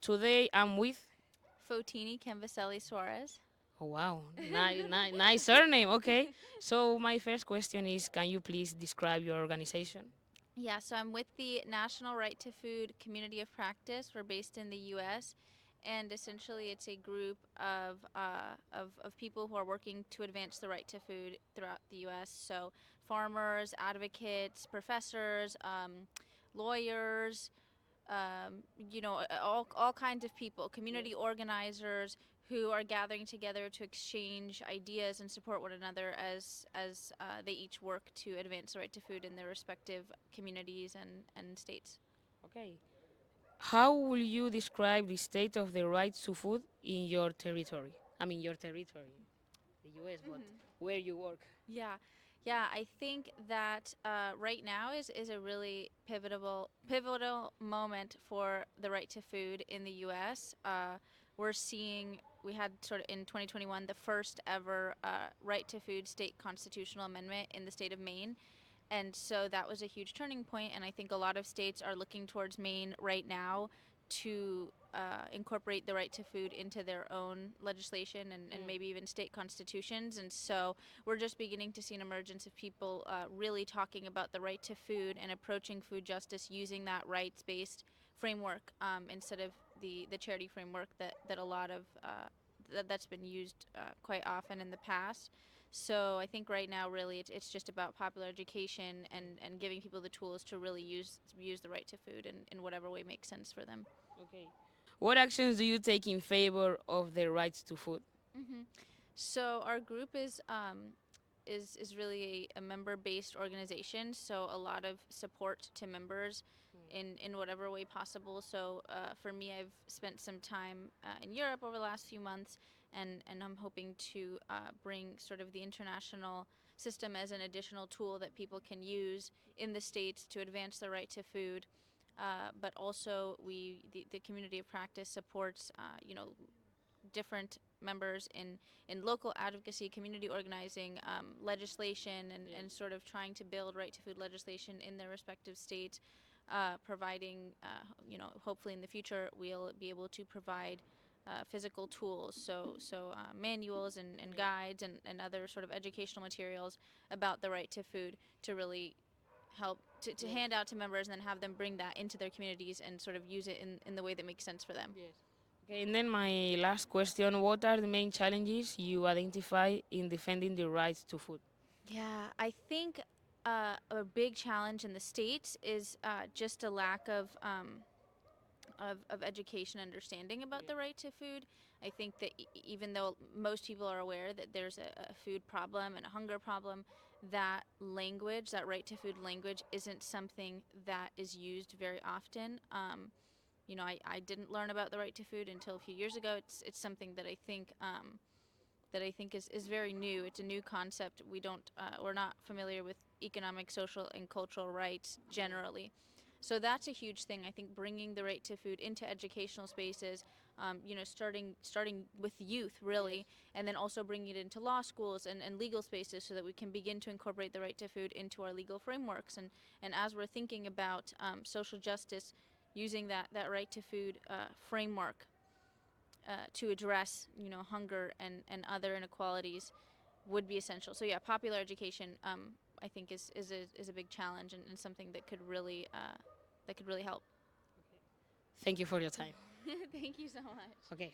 Today I'm with. Photini, Kamvisseli, Suarez. Oh wow, nice surname. Okay, so my first question is, can you please describe your organization? Yeah, so I'm with the National Right to Food Community of Practice. We're based in the U.S., and essentially it's a group of people who are working to advance the right to food throughout the U.S. So farmers, advocates, professors, lawyers, all kinds of people, Yes. community organizers who are gathering together to exchange ideas and support one another as they each work to advance the right to food in their respective communities and states. Okay. How will you describe the state of the right to food in your territory? I mean, your territory, the U.S., but where you work. Yeah, yeah. I think that right now is a really pivotal moment for the right to food in the U.S. We're seeing we had sort of in 2021 the first ever right to food state constitutional amendment in the state of Maine. And so that was a huge turning point, and I think a lot of states are looking towards Maine right now to incorporate the right to food into their own legislation and maybe even state constitutions. And so we're just beginning to see an emergence of people really talking about the right to food and approaching food justice using that rights-based framework instead of the charity framework that a lot of that's been used quite often in the past. So I think right now, really, it's just about popular education and giving people the tools to really use the right to food in whatever way makes sense for them. Okay. What actions do you take in favor of the rights to food? So our group is really a member-based organization. So a lot of support to members in whatever way possible. So for me, I've spent some time in Europe over the last few months, and I'm hoping to bring sort of the international system as an additional tool that people can use in the states to advance the right to food. But also, the community of practice supports different members in local advocacy, community organizing, legislation, and sort of trying to build right to food legislation in their respective states, providing, hopefully in the future we'll be able to provide physical tools, so manuals and guides and other sort of educational materials about the right to food to really help to hand out to members and then have them bring that into their communities and sort of use it in the way that makes sense for them. Yes. Okay, and then my last question, what are the main challenges you identify in defending the rights to food? Yeah, I think a big challenge in the states is just a lack of education and understanding about the right to food. I think that even though most people are aware that there's a food problem and a hunger problem, that language, that right to food language, isn't something that is used very often. I didn't learn about the right to food until a few years ago. It's something that I think is very new. It's a new concept. We're not familiar with economic, social, and cultural rights generally. So that's a huge thing. I think bringing the right to food into educational spaces, starting with youth really, and then also bringing it into law schools and legal spaces so that we can begin to incorporate the right to food into our legal frameworks. And as we're thinking about social justice, using that right to food framework to address hunger and other inequalities would be essential. So yeah, popular education I think is a big challenge and something that could really help. Thank you for your time. Thank you so much. Okay.